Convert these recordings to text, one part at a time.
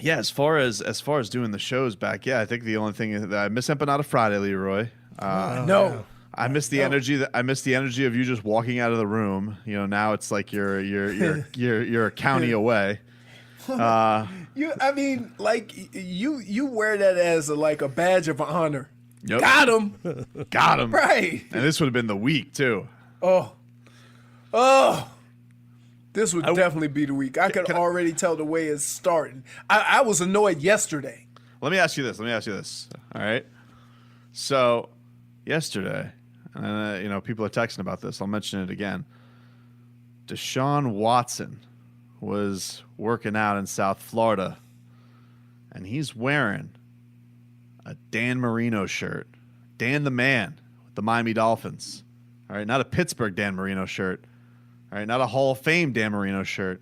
Yeah, as far as doing the shows back, yeah, I think the only thing is that I miss Empanada Friday, Leroy. No. I miss the energy. I miss the energy of you just walking out of the room. You know, now it's like you're a county away. You wear that as a badge of honor. Yep. Got him. Got him. Right. And this would have been the week too. Oh. This would definitely be the week. I could already tell the way it's starting. I was annoyed yesterday. Let me ask you this. All right. So, yesterday, people are texting about this. I'll mention it again. Deshaun Watson was working out in South Florida, and he's wearing a Dan Marino shirt. Dan the man with the Miami Dolphins. All right, not a Pittsburgh Dan Marino shirt. All right, not a Hall of Fame Dan Marino shirt.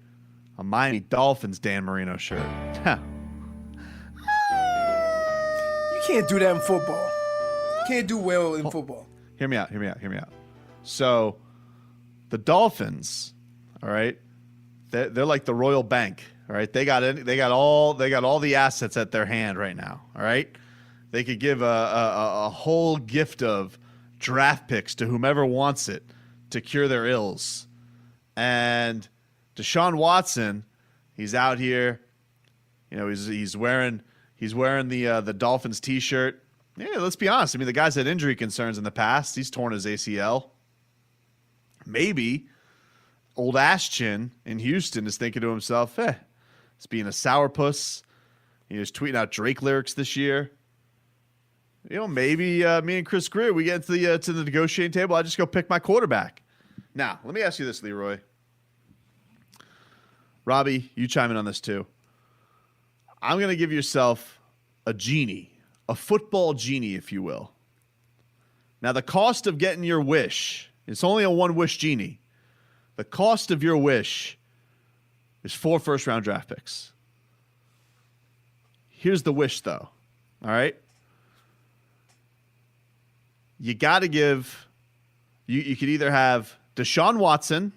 A Miami Dolphins Dan Marino shirt. You can't do that in football. You can't do well in football. Hear me out. So, the Dolphins, all right, they're like the Royal Bank, all right. They got all the assets at their hand right now, all right. They could give a whole gift of draft picks to whomever wants it to cure their ills. And Deshaun Watson, he's out here, he's wearing the Dolphins t-shirt. Yeah, let's be honest. I mean, the guy's had injury concerns in the past. He's torn his ACL. Maybe old Ashchin in Houston is thinking to himself, it's being a sourpuss. He was tweeting out Drake lyrics this year. Maybe me and Chris Greer, we get to the negotiating table. I just go pick my quarterback. Now, let me ask you this, Leroy. Robbie, you chime in on this too. I'm going to give yourself a genie, a football genie, if you will. Now, the cost of getting your wish, it's only a one-wish genie. The cost of your wish is 4 first-round draft picks. Here's the wish, though. All right? You got to give – you could either have Deshaun Watson,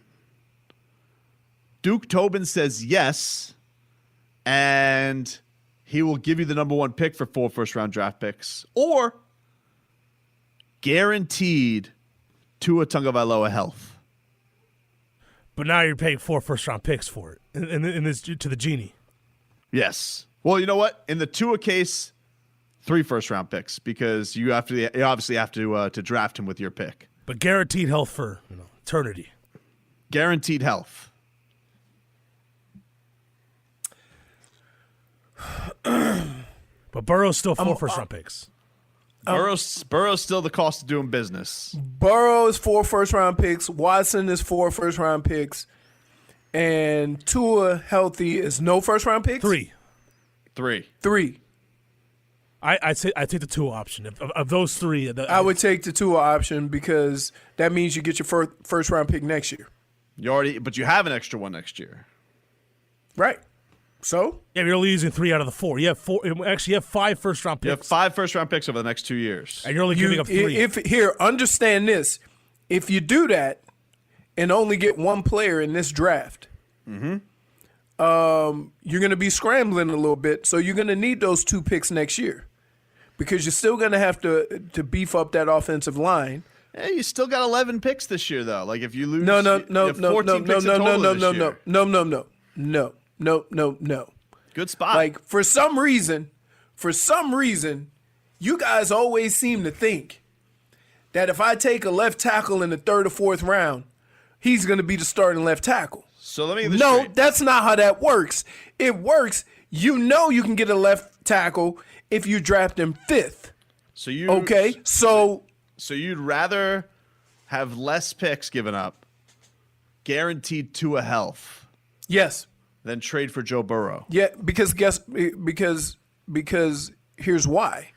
Duke Tobin says yes, and he will give you the number 1 pick for 4 first-round draft picks, or guaranteed Tua Tagovailoa health. But now you're paying 4 first-round picks for it, in this to the genie. Yes. Well, you know what? In the Tua case, 3 first-round picks because you obviously have to draft him with your pick. But guaranteed health for eternity. Guaranteed health. But Burrow's still 4 first-round picks. Burrow's still the cost of doing business. Burrow is 4 first-round picks. Watson is 4 first-round picks. And Tua healthy is no first-round picks? 3. 3. I take the Tua option. Of those 3. I would take the Tua option because that means you get your first-round pick next year. But you have an extra one next year. Right. So? Yeah, you're only using 3 out of the 4. You have 4. Actually, you have 5 first-round picks. You have 5 first-round picks over the next 2 years. And you're only giving up 3. Here, understand this. If you do that and only get 1 player in this draft, you're going to be scrambling a little bit. So you're going to need those 2 picks next year because you're still going to have to beef up that offensive line. Yeah, you still got 11 picks this year, though. Like if you lose, No. Good spot. Like for some reason, you guys always seem to think that if I take a left tackle in the 3rd or 4th round, he's going to be the starting left tackle. So let me get this No, straight. that's not how that works. It works. You can get a left tackle if you draft him 5th. So you'd rather have less picks given up, guaranteed Tua health. Yes. Than trade for Joe Burrow. Yeah, because here's why.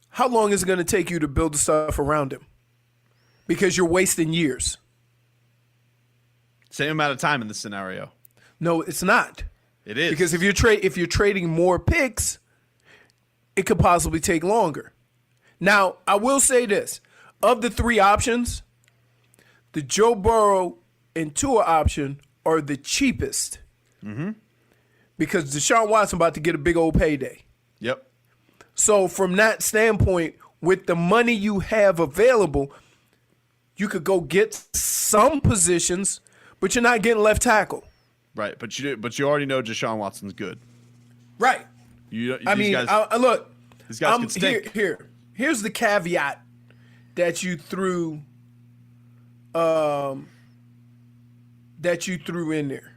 How long is it going to take you to build the stuff around him? Because you're wasting years. Same amount of time in this scenario. No, it's not. It is. Because if you're trading more picks, it could possibly take longer. Now, I will say this. Of the 3 options, the Joe Burrow and Tua option are the cheapest. because Deshaun Watson about to get a big old payday. Yep. So from that standpoint, with the money you have available, you could go get some positions, but you're not getting left tackle. Right, but you already know Deshaun Watson's good. Right. Look, these guys can stink. Here's the caveat that you threw in there.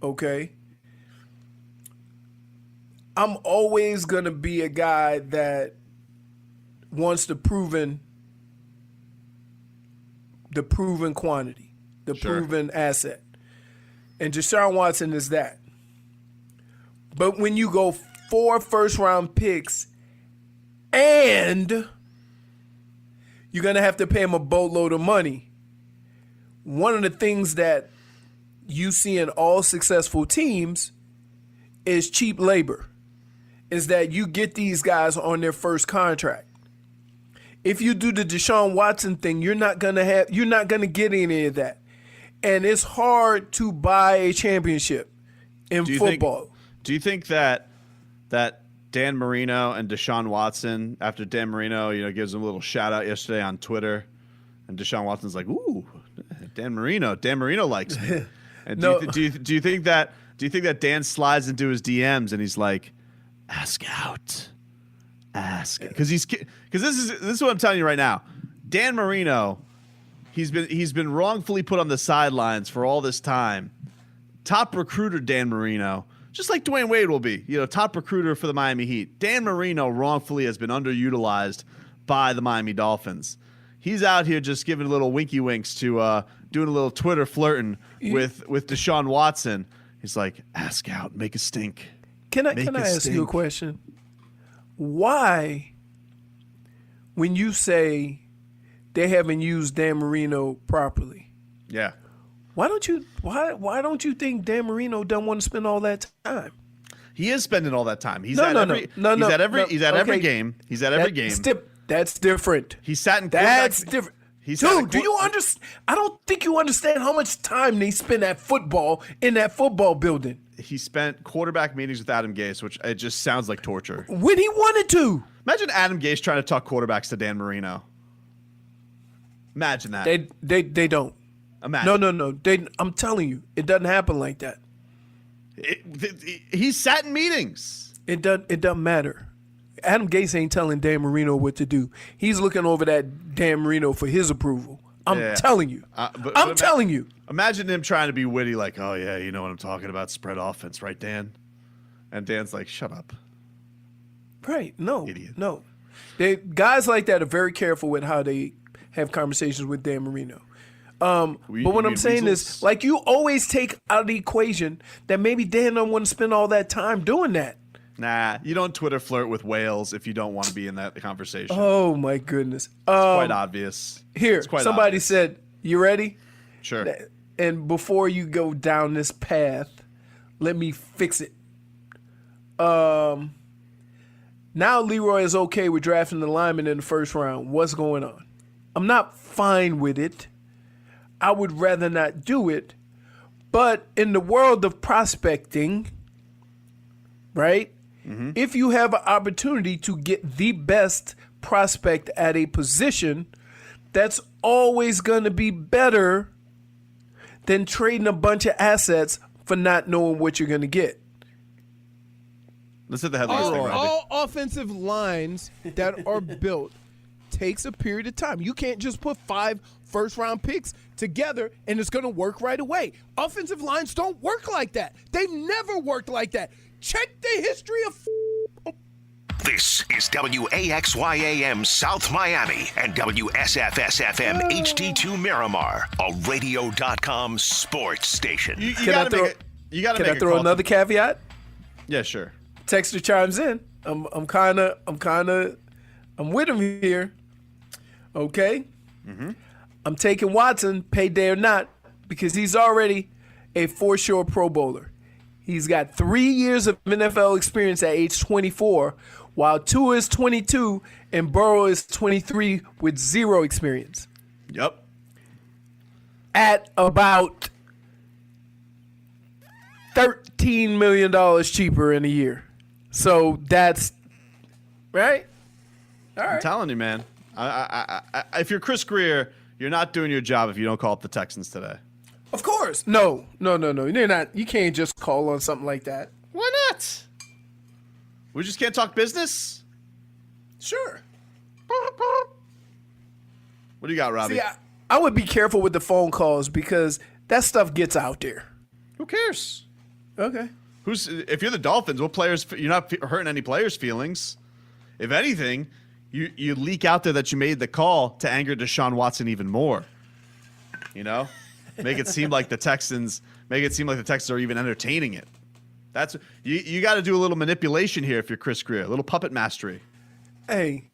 Okay? I'm always going to be a guy that wants the proven quantity, the proven asset. And Deshaun Watson is that. But when you go 4 first-round picks and you're going to have to pay him a boatload of money, one of the things that you see in all successful teams is cheap labor, is that you get these guys on their first contract. If you do the Deshaun Watson thing, you're not gonna get any of that. And it's hard to buy a championship in football. Do you think that Dan Marino and Deshaun Watson, after Dan Marino, gives him a little shout out yesterday on Twitter, and Deshaun Watson's like, "Ooh, Dan Marino likes me." And do you think that Dan slides into his DMs and he's like, "Ask out, because this is what I'm telling you right now. Dan Marino, he's been wrongfully put on the sidelines for all this time. Top recruiter Dan Marino, just like Dwayne Wade will be, top recruiter for the Miami Heat. Dan Marino wrongfully has been underutilized by the Miami Dolphins. He's out here just giving little winky winks to doing a little Twitter flirting with Deshaun Watson. He's like, ask out, make a stink. Can I ask you a question? Why, when you say they haven't used Dan Marino properly, why don't you think Dan Marino doesn't want to spend all that time? He is spending all that time. He's at every game. He's at every game. That's different. He sat in. That's different. Dude, do you understand? I don't think you understand how much time they spend at football in that football building. He spent quarterback meetings with Adam Gase, which it just sounds like torture. When he wanted to. Imagine Adam Gase trying to talk quarterbacks to Dan Marino. Imagine that. They don't. Imagine. No. I'm telling you, it doesn't happen like that. He sat in meetings. It doesn't matter. Adam Gase ain't telling Dan Marino what to do. He's looking over that Dan Marino for his approval. I'm telling you. I'm telling you. Imagine him trying to be witty, like, "Oh yeah, you know what I'm talking about, spread offense, right, Dan?" And Dan's like, "Shut up." Right? No, idiot. No. Guys like that are very careful with how they have conversations with Dan Marino. But what I'm saying is, like, you always take out of the equation that maybe Dan don't want to spend all that time doing that. Nah, you don't Twitter flirt with whales if you don't want to be in that conversation. Oh, my goodness. It's quite obvious. Here, somebody said, you ready? Sure. And before you go down this path, let me fix it. Now Leroy is okay with drafting the lineman in the first round. What's going on? I'm not fine with it. I would rather not do it. But in the world of prospecting, right? Mm-hmm. If you have an opportunity to get the best prospect at a position, that's always going to be better than trading a bunch of assets for not knowing what you're going to get. Let's hit the headlines. All offensive lines that are built takes a period of time. You can't just put 5 first-round picks together and it's going to work right away. Offensive lines don't work like that. They've never worked like that. Check the history of This is WAXYAM South Miami and WSFSFM HD2 Miramar, a radio.com sports station. Can I throw another caveat? Yeah, sure. Texter chimes in. I'm with him here. Okay? Mm-hmm. I'm taking Watson, payday or not, because he's already a for-sure Pro Bowler. He's got 3 years of NFL experience at age 24, while Tua is 22 and Burrow is 23 with 0 experience. Yep. At about $13 million cheaper in a year. So that's right. All I'm right. telling you, man. If you're Chris Greer, you're not doing your job if you don't call up the Texans today. Of course. No. You're not. You can't just call on something like that. Why not? We just can't talk business? Sure. What do you got, Robbie? See, I would be careful with the phone calls because that stuff gets out there. Who cares? Okay. If you're the Dolphins, what players? You're not hurting any players' feelings. If anything, you leak out there that you made the call to anger Deshaun Watson even more. You know, make it seem like the Texans are even entertaining it. That's you got to do a little manipulation here if you're Chris Greer, a little puppet mastery. Hey,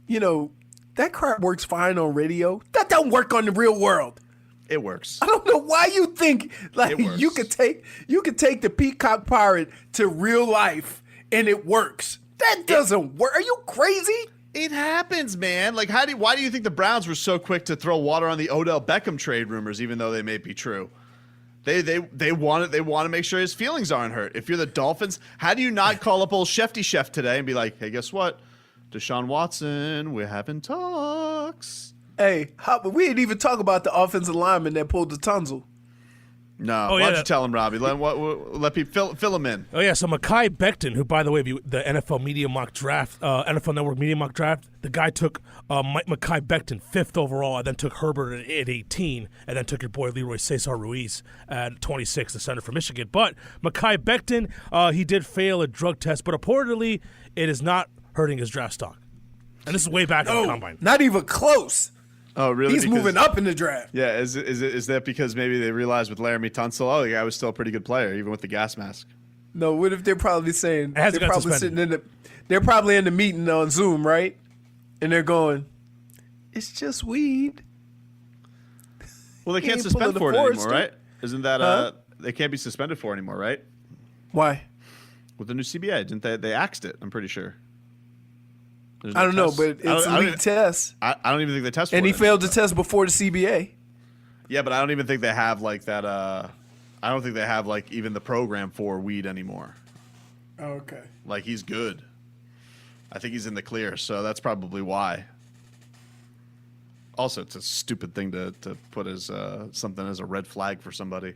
that crap works fine on radio. That don't work on the real world. It works. I don't know why you think like It works. you could take the Peacock Pirate to real life and it works. That doesn't work. Are you crazy? It happens, man. Like, why do you think the Browns were so quick to throw water on the Odell Beckham trade rumors, even though they may be true? They want to make sure his feelings aren't hurt. If you're the Dolphins, how do you not call up old Shefty Chef today and be like, hey, guess what? Deshaun Watson, we're having talks. Hey, we didn't even talk about the offensive lineman that pulled the tonsil. No, Oh, why yeah, don't you tell him, Robbie? Let people fill him in. Oh yeah, so Makai Becton, who by the way, the NFL Media Mock Draft, NFL Network Media Mock Draft, the guy took Makai Becton 5th overall, and then took Herbert at 18, and then took your boy Leroy Cesar Ruiz at 26, the center for Michigan. But Makai Becton, he did fail a drug test, but reportedly it is not hurting his draft stock. And this is way back in the combine. Not even close. Oh, really? He's moving up in the draft. Yeah, is that because maybe they realized with Laramie Tunsil, the guy was still a pretty good player, even with the gas mask? No, what if they're probably saying hasn't they're got probably suspended. they're probably in the meeting on Zoom, right? And they're going, it's just weed. Well, they He can't ain't suspend pulling the for it anymore, Forrester. right? Isn't that Huh? they can't be suspended for it anymore, right? Why? With the new CBA, didn't they axed it? I'm pretty sure. There's I no don't know, test. but I it's don't- a I league don't- test. I don't even think they test for And it he failed anymore. the test before the CBA. Yeah, but I don't even think they have like that. I don't think they have like even the program for weed anymore. Okay. Like he's good. I think he's in the clear, so that's probably why. Also, it's a stupid thing to put as something as a red flag for somebody.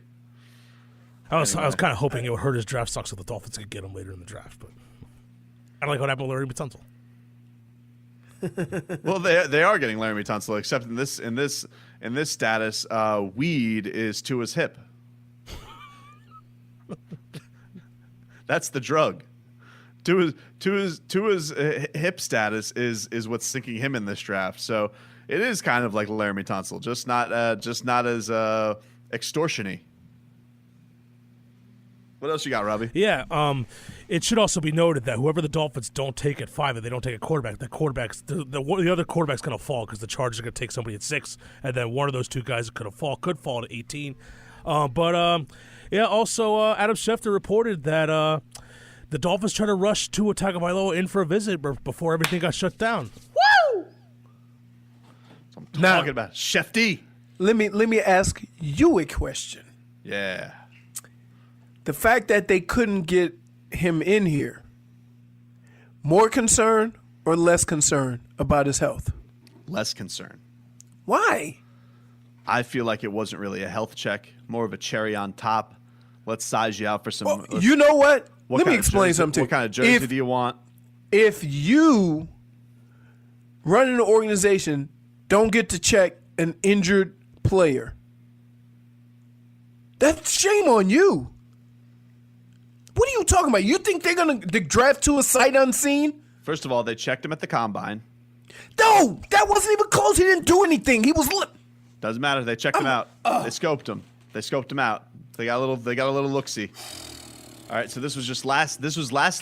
I was kind of hoping it would hurt his draft stock so the Dolphins could get him later in the draft, but I don't like what happened with Larry Tunsil. Well, they are getting Laramie Tunsil, except in this status, weed is to his hip. That's the drug. To his hip status is what's sinking him in this draft. So it is kind of like Laramie Tunsil, just not as extortion-y. What else you got, Robbie? Yeah, it should also be noted that whoever the Dolphins don't take at 5, if they don't take a quarterback, the other quarterback's going to fall because the Chargers are going to take somebody at 6, and then one of those two guys could fall to 18. Yeah. Also, Adam Schefter reported that the Dolphins tried to rush Tua Tagovailoa in for a visit before everything got shut down. Woo! I'm Now- talking about Shefty. Let me ask you a question. Yeah. The fact that they couldn't get him in here, more concern or less concern about his health? Less concern. Why? I feel like it wasn't really a health check, more of a cherry on top. Let's size you out for some. Well, you know what? Let me kind of explain jersey- something to you. What kind of jersey If- do you want? If you run an organization, don't get to check an injured player, that's shame on you. What are you talking about? You think they're going to draft to a sight unseen? First of all, they checked him at the combine. No, that wasn't even close. He didn't do anything. He was Doesn't matter. They checked him out. They scoped him. They scoped him out. They got a little look-see. All right, so this was last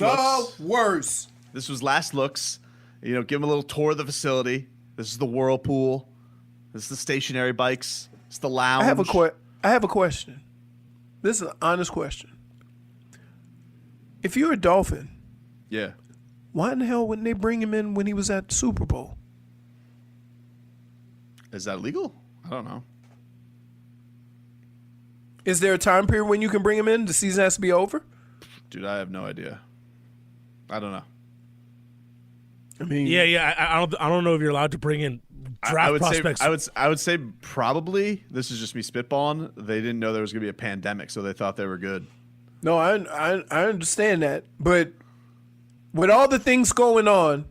looks. worse. This was last looks. Give him a little tour of the facility. This is the whirlpool. This is the stationary bikes. It's the lounge. I have a question. This is an honest question. If you're a Dolphin, Yeah. why in the hell wouldn't they bring him in when he was at the Super Bowl? Is that legal? I don't know. Is there a time period when you can bring him in? The season has to be over? Dude, I have no idea. I don't know. I mean, I don't know if you're allowed to bring in draft prospects. I would say probably, this is just me spitballing, they didn't know there was going to be a pandemic, so they thought they were good. No, I understand that. But with all the things going on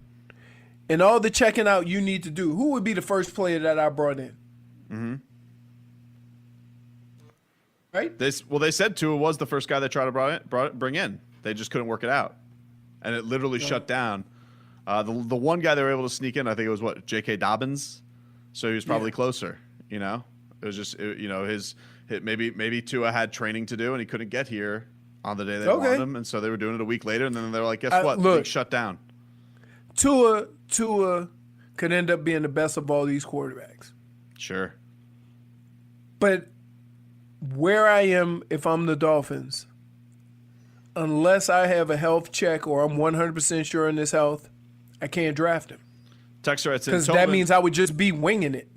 and all the checking out you need to do, who would be the first player that I brought in? Mm-hmm. Right? They said Tua was the first guy they tried to bring in. They just couldn't work it out. And it literally shut down. The one guy they were able to sneak in, I think it was J.K. Dobbins. So he was probably closer, you know? It was just, maybe Tua had training to do and he couldn't get here on the day they wanted him. And so they were doing it a week later. And then they were like, guess what? The league shut down. Tua could end up being the best of all these quarterbacks. Sure. But where I am, if I'm the Dolphins, unless I have a health check or I'm 100% sure in his health, I can't draft him. Texter writes in, because that means I would just be winging it.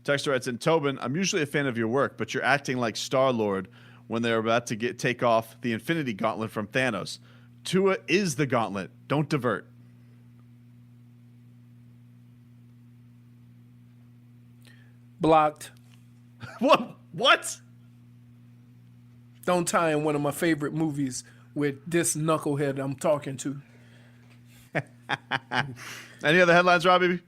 Texter writes in, Tobin, I'm usually a fan of your work, but you're acting like Star-Lord when they're about to take off the Infinity Gauntlet from Thanos. Tua is the gauntlet. Don't divert. Blocked. What? Don't tie in one of my favorite movies with this knucklehead I'm talking to. Any other headlines, Robbie?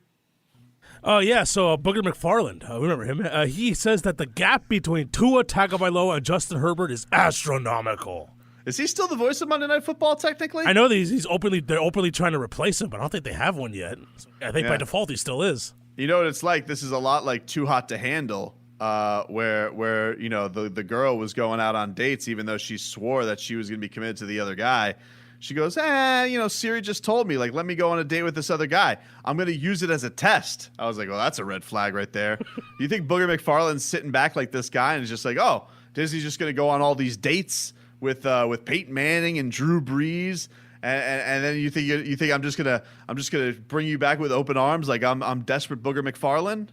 Oh, yeah, so Booger McFarland, remember him? He says that the gap between Tua Tagovailoa and Justin Herbert is astronomical. Is he still the voice of Monday Night Football, technically? I know that they're openly trying to replace him, but I don't think they have one yet. I think by default he still is. You know what it's like? This is a lot like Too Hot to Handle, where you know the girl was going out on dates even though she swore that she was going to be committed to the other guy. She goes, Siri just told me, let me go on a date with this other guy. I'm going to use it as a test. I was like, well, that's a red flag right there. You think Booger McFarland's sitting back like this guy and is just like, oh, Disney's just going to go on all these dates with Peyton Manning and Drew Brees, and then you think I'm just gonna bring you back with open arms like I'm desperate Booger McFarland?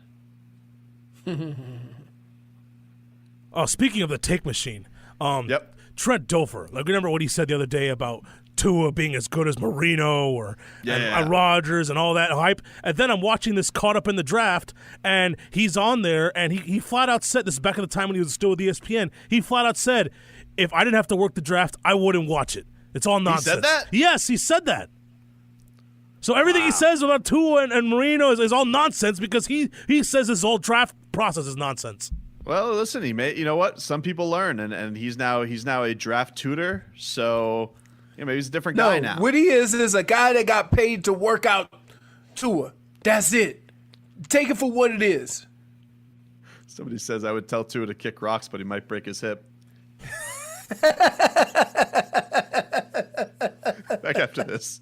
Oh, speaking of the take machine, yep. Trent Dilfer. Remember what he said the other day about Tua being as good as Marino or Rodgers and all that hype. And then I'm watching this Caught Up in the Draft, and he's on there, and he flat out said, this is back at the time when he was still with ESPN, he flat out said, if I didn't have to work the draft, I wouldn't watch it. It's all nonsense. He said that? Yes, he said that. So everything he says about Tua and Marino is all nonsense because he says this whole draft process is nonsense. Well, listen, you know what? Some people learn, and he's now a draft tutor, so maybe he's a different guy now. What he is a guy that got paid to work out Tua. That's it. Take it for what it is. Somebody says I would tell Tua to kick rocks, but he might break his hip. Back after this.